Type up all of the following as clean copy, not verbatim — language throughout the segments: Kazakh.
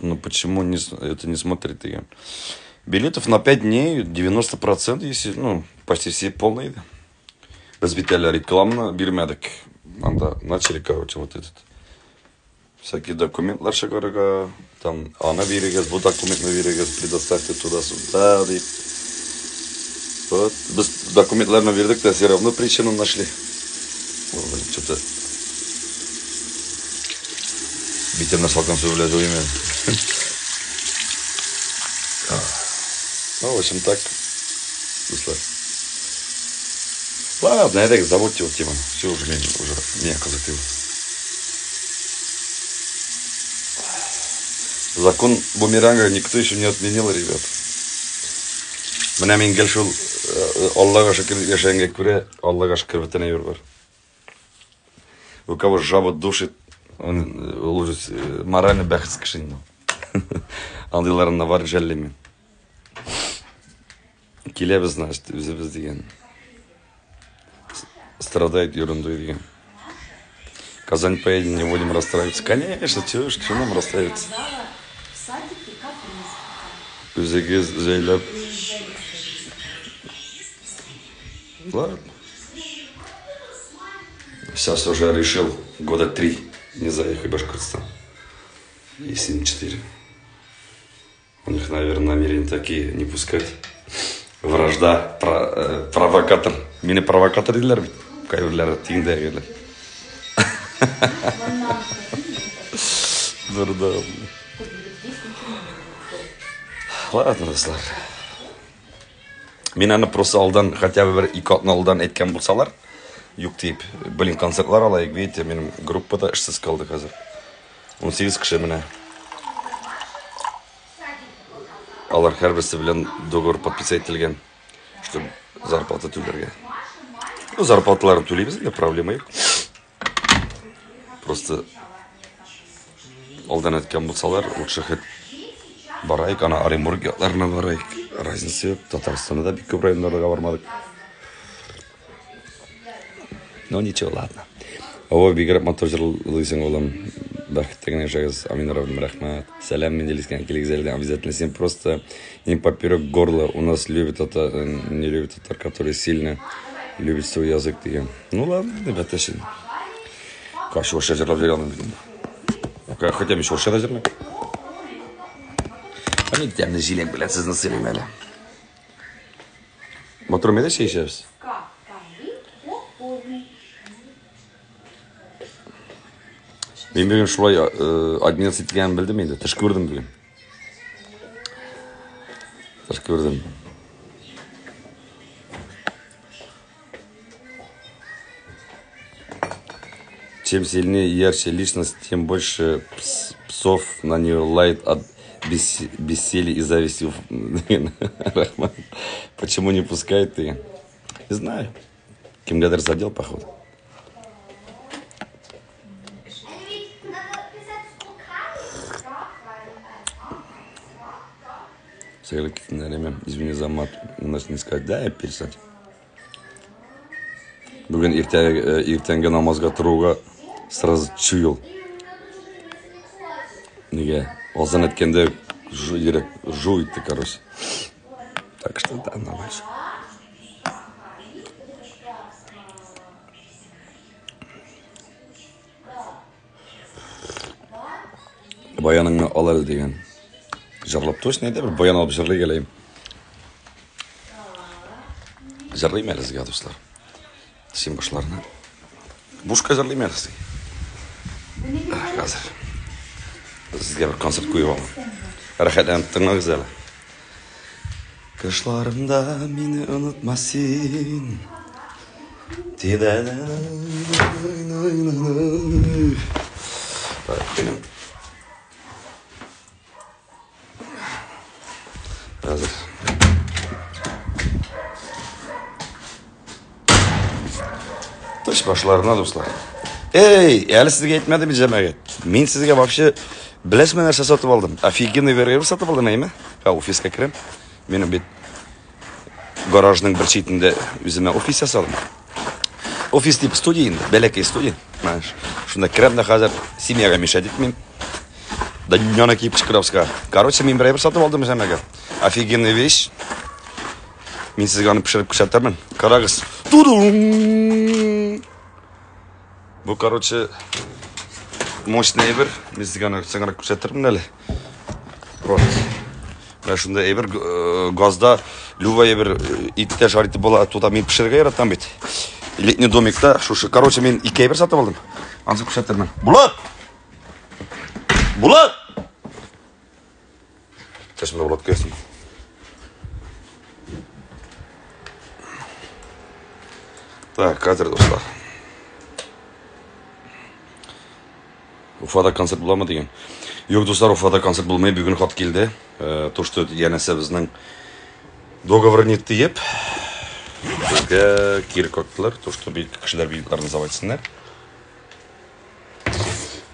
Ну почему это не смотрит ее? Билетов на 5 дней 90%, если, ну, почти все полные. Разбитали рекламно, бирмядок. Анда начали, короче, вот этот. Всякие документы, шагарага, там, она берегез, вот документ на берегез, предоставьте туда-сюда. Вот, без документов на берег, да, все равно причину нашли. Что-то битер на салкам все влезло имя. Ну, в общем, так. Ладно, это забудьте вот тему. Все уже меня казатыло. Закон бумеранга никто еще не отменил, ребят. Мне менгел шул Аллаха шükür yaşayanга күрә, Аллаха шükür бөтен әйбер бар. У кого жаба душит, он уже морально бәхетсез кеше. Андыйларына бар жәллемен. Келебіз, значит, үзебіз деген. Страдает ерундой деген. Казань поедем, не будем расстраиваться. Конечно, чего нам расстраиваться? Үзеге жайлап. Ладно. Сейчас уже решил года 3 не заехать в Башкортостан. Если не 4. У них, наверное, намерения такие не пускать. Вражда, провокатор. Меня провокатор dediler mi? Kayırlar, tinde gelirler. Durdu. Ладно, достар. Мен аны просто алдан, хотя бы бір 2 алдан әйткен болсалар, юк дейіп, блин, концертлар алайық, видите, менің группада ішсіз қалды қазір. 18 кіші міне. Алар әрбірсі білен договор подписать етілген, чтобы зарплата төлерге. Ну, зарплаталарын төлейміз, не проблема yok. Просто алдан әйткен болсалар, лучше хоть барайық, ана Оренбургларына барайық. Разница yok. Татарстанда да бик көп районларға бармадық. Но ничего, ладно. Ова бигрәп мотор жырлыйсың олам. Бәхеттігіне жағыз. Амин Равным рахмат. Сәлем мен делискен келегізелден. Обязательно сен просто им поперек горла. У нас любят это, не любят татар, которые сильно любят свой язык. Ну ладно, ребята, şimdi. Kaç orşa jırlап жүрген dedim. Хотя еще orşa da jırlap. Hani gidemde jilen bilen siz nasıl söyleyeyim hele. Motorum da şey işeriz. Ben bugün şulay adminat ettiğimi bildim miydi? Tışkı gördüm bugün. Tışkı gördüm. Чем сильнее и ярче личность, тем больше псов на нее лает от бессилия и зависти. Почему не пускает ты? Не знаю. Кимгадр задел, походу. На время, извини за мат, у нас не сказать, да, я пересадь. Бүгін ертеңгі намазға тұруға сразу чуйыл. Неге? Озан еткенде жуйты, короче. Так что да, нормально. Баяныңны алады деген. Жырлап точно еді, бір баян алып жырлай келейім. Жырлайым әлі сізге, достар. Сен башларына. Бушқа жырлайым әлі сізге. Қазір. Сізге бір концерт қойып алам. Рахат әніп тыңдаңыз әлі. Қышларымда мені ұнытма сен. Hazır. Dış başlarına dostlar. Әлі сізге етмеді ме жамағет? Мен сізге вообще білесімен нәрсе сатып алдым. Офигенный веревер сатып алдым, әйме? Офисқа кірем. Менің бет гаражның бір шетінде өзіме офис жасадым. Офис типі студия енді, бәләкей студия. Шында кірем де қазір семьяға мешать етмеймін. Даньона Кипчикровска. Короче, мен бір сатып алдым жаңағы. Офигенный вещь. Мен сізге аны пішіріп күшаттармын. Қарағыз. Тудум! Бұл, короче, мощный эбір. Мен сізге аны күшаттармын әлі. Вот. Мен шында эбір газда любой эбір итте жариты бола. Туда мен пішірге яратам бет. Летний домикта. Короче, мен 2 эбір сатып алдым. Ансы күшаттармын. Булат! Булат! Тәшімді Булат көсін. Так, қазір достар. Уфада концерт бола ма деген. Yok достар, Уфада концерт болмай, бүгін хат келді. То, что янәсе біздің договор нетті еп. Бізге кері көктілер. То, что кішілер билетларын завайтсындар.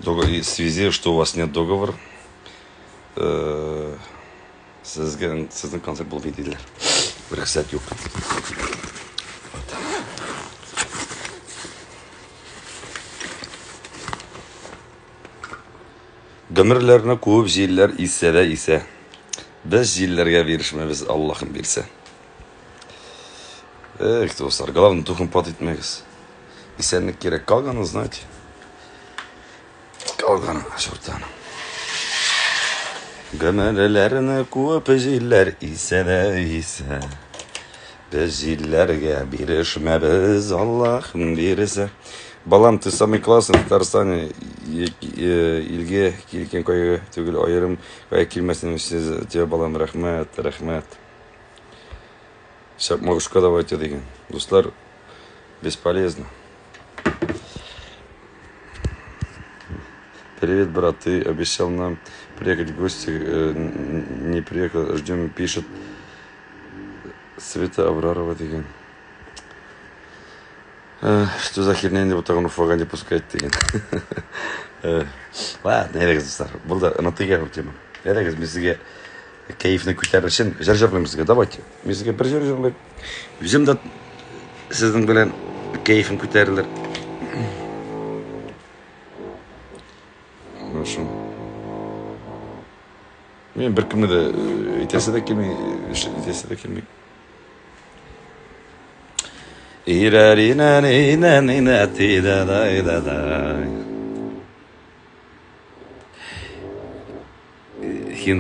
В связи, что у вас нет договор, сіздің концерт бұл дейділер. Бір сәт yok. Гөмірлеріне көп желілер исе де исе. Біз желілерге берішмеміз Аллахым берсе. Достар, главный тухын пат етмегіз. Исәнлік керек қалғаны, знаете. Қалғаны, шортаны. Гөмірлеріне көп желілер исе де исе. Біз желілерге берішмеміз Аллахым берсе. Балам, ты самый классный в Татарстане. Илге келген қойға түгіл айырым. Қойға келмесін тебе, балам, рахмет, рахмет. Шап могушка давайте деген. Достар, бесполезно. Привет, брат, ты обещал нам приехать в гости. Не приехал, ждем, пишет Света Аврарова деген. Что за херня, не вот так он Уфаға не пускать деген. Ладно, ерегіз достар. Бұл да ұнатыға бір тема. Ерегіз, мен сізге кайфны көтәрі үшін жар жарлайым сізге. Давайте. Мен сізге бір жар жарлайым. Өзім да сіздің білен кайфын көтәрілер. Мен бір кімді де етесі де келмей, етесі де келмей. Хин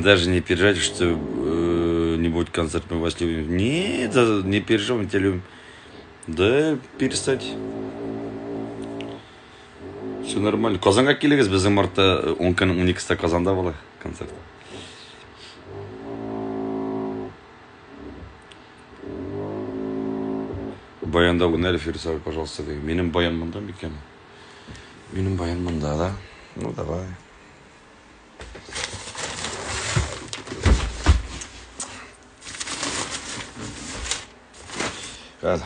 даже не переживать, что не будет концерт, мы вас любим. Нет, не переживай, мы тебя любим. Да, перестать. Все нормально. Қазанға келегіз, біздің мартта 10-12 Қазанда болды концерт. Баянда күн әлі Ферсаға, пожалуйста, деген. Менің баян мұнда ма екен? Менің баян мұнда, да? Ну, давай. Қазір.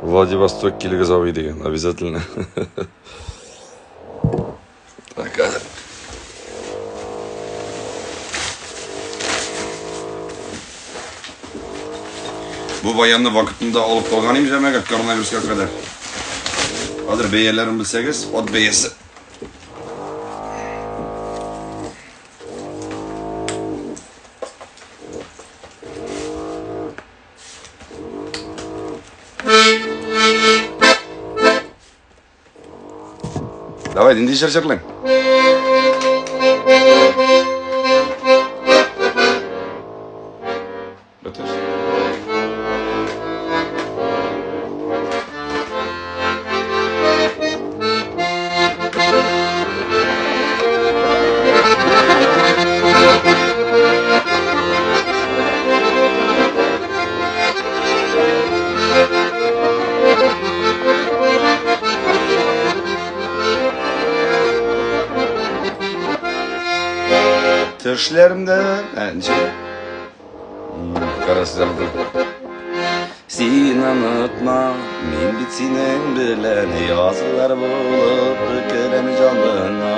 Владивосток келігі зауи деген, обязательно. Так, қазір. Bu bayanlı vakitinde alıp koğanayım cəməqət koronavirüs'e kadar. Adır beyerlerin bilsəgiz, od beyesi. Давай, dindiy şarşarlayın. Düşlerimden önce karasızamdı. Sen unutma, men bit senin bilen yazılar bulup görem canlına.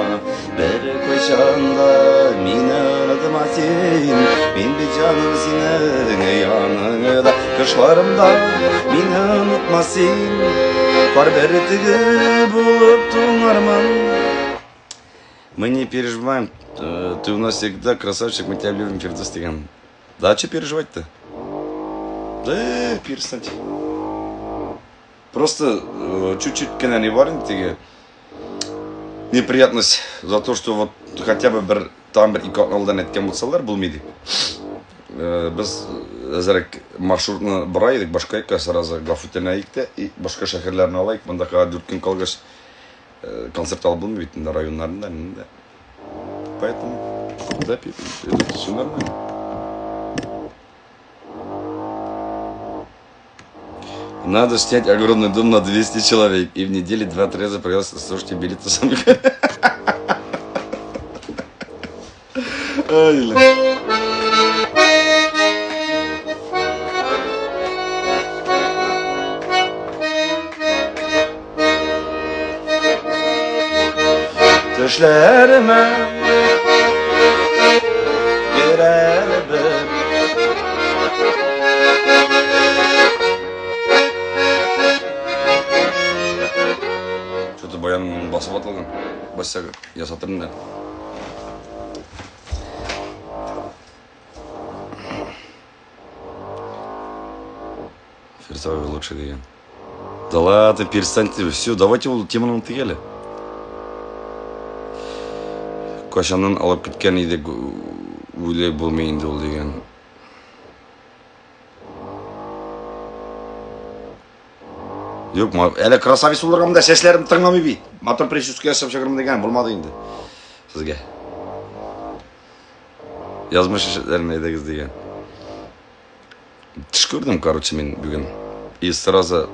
Bir koşanda meni unutma sen, men bit canım senin yanında. Kışlarımda meni unutma sen, kar bertigi bulup tuğarman. Мы не переживаем. Ты у нас всегда красавчик, мы тебя любим, Фирдус деген. Да, что переживать-то? Да, перестаньте. Просто чуть-чуть не варен теге. Неприятность за то, что вот хотя бы бір там бір екі алдан әткен болсалар болмайды. Біз әзірек маршрутны бұрайдық, башқа екка сразу гафутен әйікті, и башқа шәкерлерін алайық. Бұнда қаға дүрткен қалғаш концерт алып болмайды районларында. Поэтому, да, это все нормально. Надо снять огромный дом на 200 человек и в неделю 2-3 раза придется слушать билеты сами. Düşlerime girelim. Что-то баянның басып атылған. Бассаға ясатырмын да. Фирсовый лучше деген. Да ладно, перестаньте, все, давайте ол теманы тегелі. Қашаннан алып кеткен едік ойлай болмайынды ол деген. Yok, әлі красавиц оларғамда сәслерім тыңламай бейт. Мотор прическа ясап шақырым деген болмады енді. Сізге. Yazmış işlerini ederiz деген. Түш көрдім, короче, мен бүгін. И сразу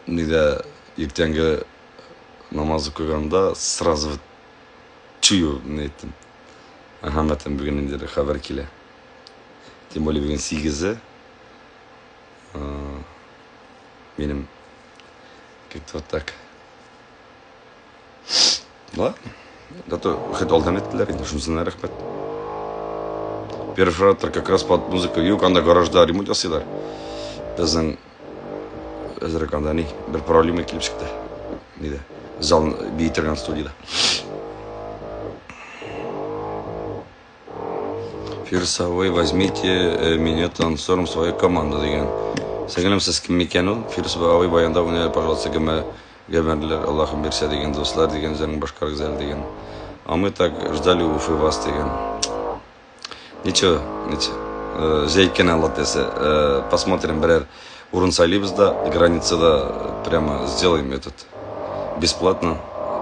ертеңгі намазы қойғанда сразу чую неттім. Ахаматтан бүгін ендері хабар келе. Тем более бүгін 8-і. Менің как-то вот так. Ладно. Зато хоть алдан еттілер, енді жұмысына рахмет. Перфоратор как раз под музыку. Юк, анда гаражда ремонт жасайлар. Біздің әзірек анда не, бір проблема келіп шықты. Неде? Зал бейтірген студияда. Фирса, вы возьмите меня танцором в свою команду деген. Сәңгілім сіз кім екен ол? Фирса, вы баянда уне, пожалуйста, гәмәрлер, Аллахым берсе деген, достлар деген, зәрің башқар гізәл деген. А мы так ждали Уфы вас деген. Ничего. Зейкен аллат десе. Посмотрим, бірер урын сайлибыз да, границада прямо сделаем этот бесплатно.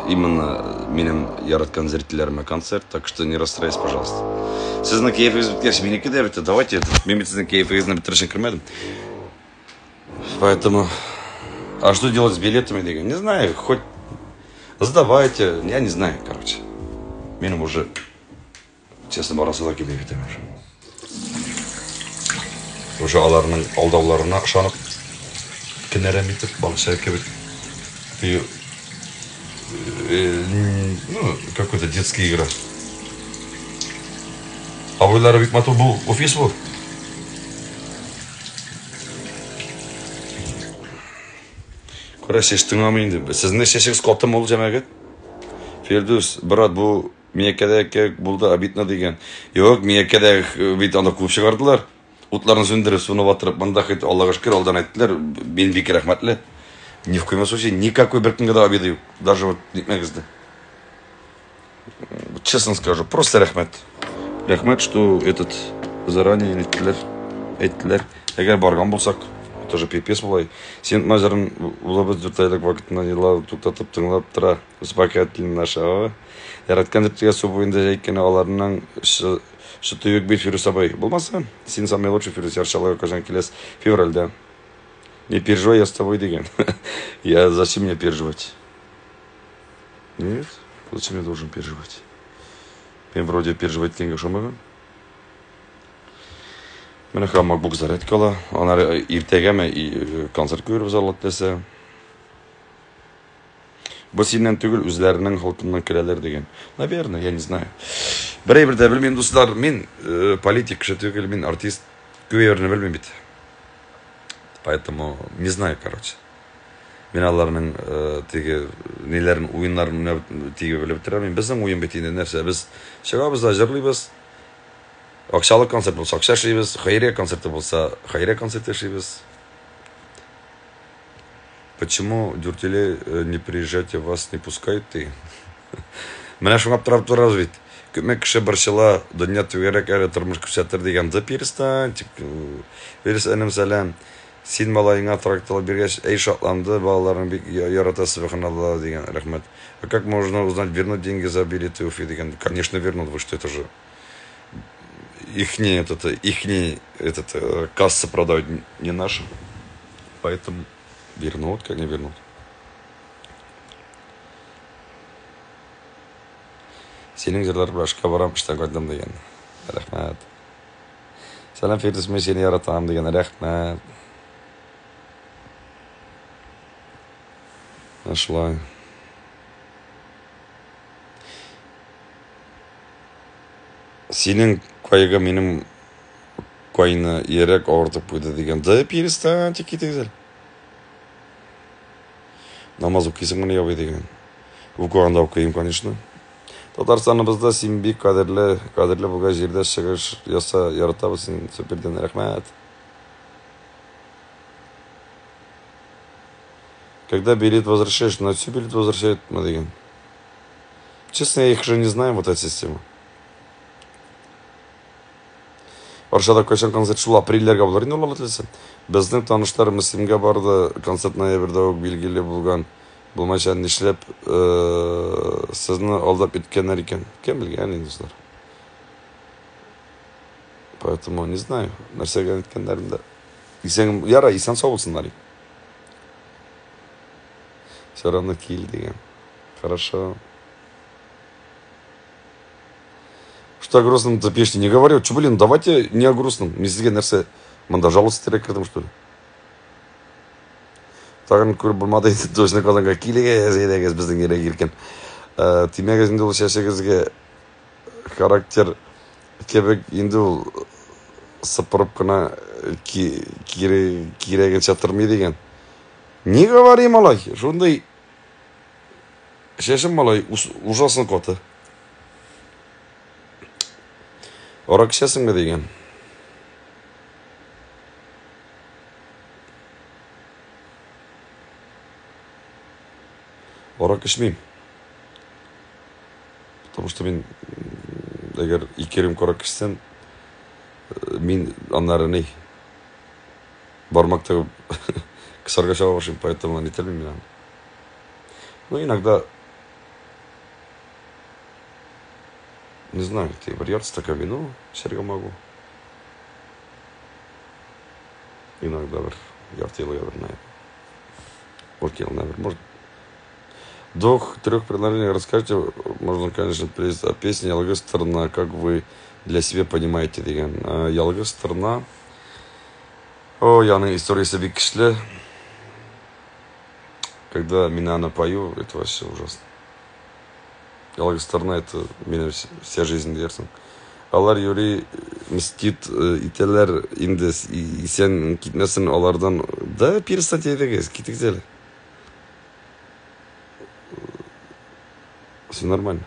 Именно менің яраткан зрителеріме концерт, так что не расстраивайтесь, пожалуйста. Сіздің кейфіңіз біткерші, мені кедербетті, давайте, мен сіздің кейфіңізді бітіршін кірмедім. Поэтому, а что делать с билетами? Не знаю, хоть сдавайте, я не знаю, короче. Менің уже, честно, барасыла келмейтім уже аларының алдауларына шанып, кінәрәм етіп, балықша кебет. Ну, какой-то детская игра. А вы, Лара Викмату, был офис был? Короче, тыңламайын. Сіздің шешіңіз қоптым ол жәмәге? Фирдус, брат, бұл мекедегі болды обидно деген. Yok, мекедегі бейт анда көп шығардылар. Утларын сөндіріп, соны батырып, мында қайт Аллаға шүкір алдан айттылар. Мен беке рахмәтлі. Ни в коем случае, никакой біркінгі да обиды yok. Даже вот нетмегізді. Честно скажу, просто рахмәт. Рахмәт, что этот заранее айттылар. Егер барған болсақ, тоже пипес болай. Сен мажарын улабыз дүртайлық вақытына ела туктатып тыңлап тұра. Успокоительный наша. Яраткан зіртіге су бойында жайкені аларынан что-то yok бейт Фирус абай. Болмаса, сен самый лучший Фирус, яршалығы қажан келес февральда. Не переживай, я с тобой деген. Зачем мне переживать? Нет, зачем я должен переживать? Мен вроде переживать кенге шомаған. Мен ха макбук зарядкала. Анар иртегеме и концерт көріп зарлат десе. Бұл сенен түгіл үзлерінің халқынан кірелер деген. Наверное, я не знаю. Бірде білмен достар, мен политик кіші түгіл, мен артист көверіні білмен бит. Поэтому не знаю, короче. Мен аларның теге нелерін, ойынларын теге біліп тұрам. Біздің ойын бетінде нәрсе, біз шығабыз да жырлайбыз. Акчалы концерт болса акча шейбіз, хайрия концерты болса хайрия концерты шейбіз. Почему дюртеле не приезжайте, вас не пускают ты? Менә шуңа аптырап торабыз бит. Күпме кеше борчыла, дөнья түгәрәк әле тормыш күрсәтер дигәнде перестань. Верес энем сәлам. Син малайыңа трактор биргәч, әй шатланды, балаларың бик ярата субханаллах дигән. Рәхмәт. А как можно узнать, вернуть деньги за билеты в дигән? Конечно, вернут, вы что, это же ихний касса продают, не наша. Поэтому вернут, как не вернут. Senin jırlar başka varam işte koydum diyen. Rəhmət. Selam Firdus, men seni yaratam diyen. Rəhmət. Aşılay. Senin koyga benim koyunu yerek ortып koydu diyen. Да перестань, кете güzel. Namaz okuysun bunu yapıyor diyen. Okuğanda okuyayım, конечно. Татарстаныбызда син бик кадерле буга жерде чыгыш яса яратабыз син суперден. Рәхмәт. Когда билет возвращаешь, на всю билет возвращают, деген. Честно, я их же не знаю, вот эта система. Аршада кайчан концерт шул апрельләргә булыр инде ул теләсә. Безнең таныштар Мөслимгә барды, концерт ноябрьдә ук билгеле булган. Булмайча нишләп сезне алдап иткәннәр икән. Кем белгән инде достар. Поэтому не знаю, нәрсәгә иткәннәрендә. Исән яра, исән сау булсыннар. Все равно кил дигән. Хорошо. Что о грустном ты пишете? Не говорю. Че, блин, давайте не о грустном. Мне sizге нәрсә, монда жалость терек кірдім, что ли? Тағын көріп болмады, точно қаланға килеге әзейдегіз біздің ере келген. Тимек әзінде ол шәшегізге характер кебек енді ол сыпырып қына киреген шатырмай деген. Не говори, малай, шундай шешім, малай, ужасын коты. Орак ішесің бе деген. Орак ішмейм. Потому что мен, егер икерім орак ішсем, мен аннары ней, бармақты кысарға шаға башым, поэтому не телмейм мен. Ну, иногда, не знаю, бір ярд стакан вино ішерге могу. Иногда бір ярд елыға бір, наверное. Может, ел, наверное, может. До 3 предложений расскажите, можно, конечно, о песне «Ялгыз Тырна», как вы для себя понимаете деген. «Ялгыз Тырна», яның историясы бик кишле. Когда меня напою, это вообще ужасно. «Ялгыз Тырна» — это меня вся жизнь дерсің. Алар юри мстит ителер индес, и сен китмесін алардан. Да, перестать едегіз, кетігзелі. Все нормально.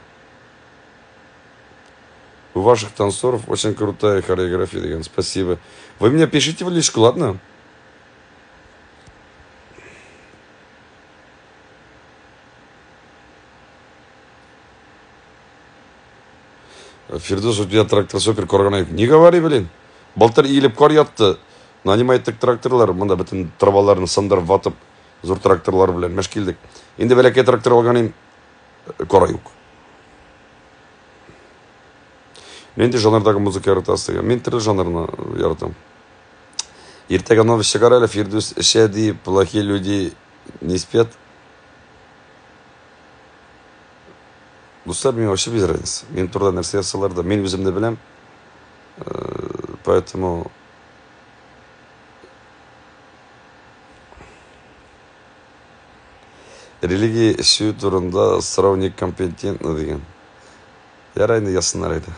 У ваших танцоров очень крутая хореография, деген. Спасибо. Вы мне пишите в личку, ладно? Фирдус, у тебя трактор супер корганай. Не говори, блин. Былтыр иіліп қар ятты. Нанимайттық тракторлар, мұнда бітін траваларын сандырып ватып, зор тракторлар білен мәшкелдік. Енді бәләкей трактор алғанын қора юк. Мен де жанрдағы музыка яратасы. Мен түрлі жанрына яратам. Ертең новость шығар әлі, Фирдус, шәди, плохие люди не спят. Достар, мен вообще без разницы. Мен турда нәрсе ясалар да, мен өзімді білем. Поэтому религия ішу турында сұрау некомпетентны деген. Ярайды, ясынар айды.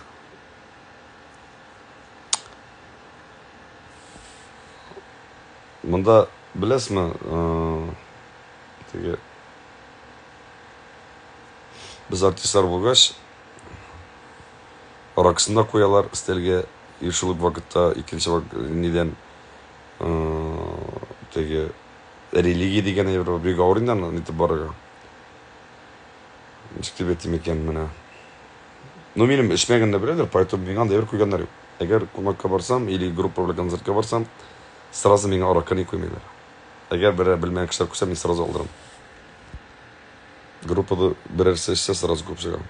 Мұнда білесің ме, Теге біз артистлар болғаш, аракысында қоялар стелге ершілік вакытта, екінші неден теге религия деген біреуге ауырындан нетіп барыға. Нешіктеп еттім екен міне. Ну, менің ішмегенде білелер, поэтому мен андай бір қойғандар yok. Егер қонаққа барсам, или группа біле концертке барсам, сразу мен араққа не қоймайлар. Егер бірі білмеген кішілер көрсем, мен сразу алдырам. Группады бірер сәшсе сразу көп шығам.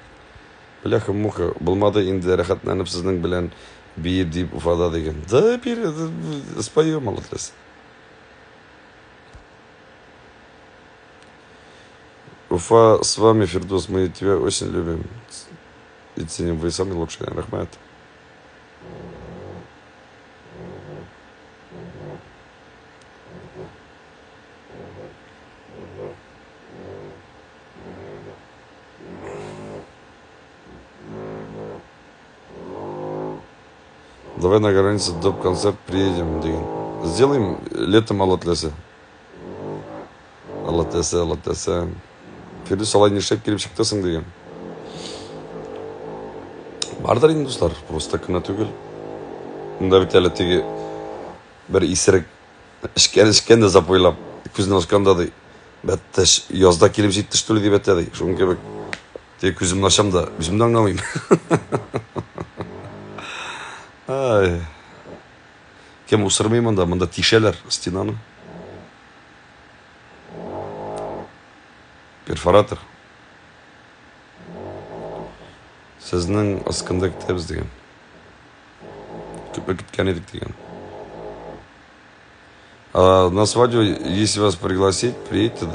Бляха муха, болмады енді рахаттанып сіздің білен бейір дейіп Уфада деген. Да, бері, спою, молодлес. Уфа, с вами, Фирдус, мы тебя очень любим и ценим. Вы самый лучший, Рахмат. Давай на границе доп-концерт приедем, деген. Сделаем летом Алатлесе. Алатлесе. Фирдус алай нештеп келіп шықтасың деген. Бардар енді достар, просто күні түгел. Мұнда бет әлі теге бір исірік ішкен де запойлап, көзін ашқанда дей. Бәтті язда келіп жетті штөлі де бәтті дей. Шоғын кебек. Теге көзімді ашам да, өзімді аңғамайым. Ай. Кем ұсырмаймын да, мұнда тишелер стенаны. Перфоратор. Сіздің асқында кетеміз деген. Көпе кеткен едік деген. На свадьбу, если вас пригласить, приедьте.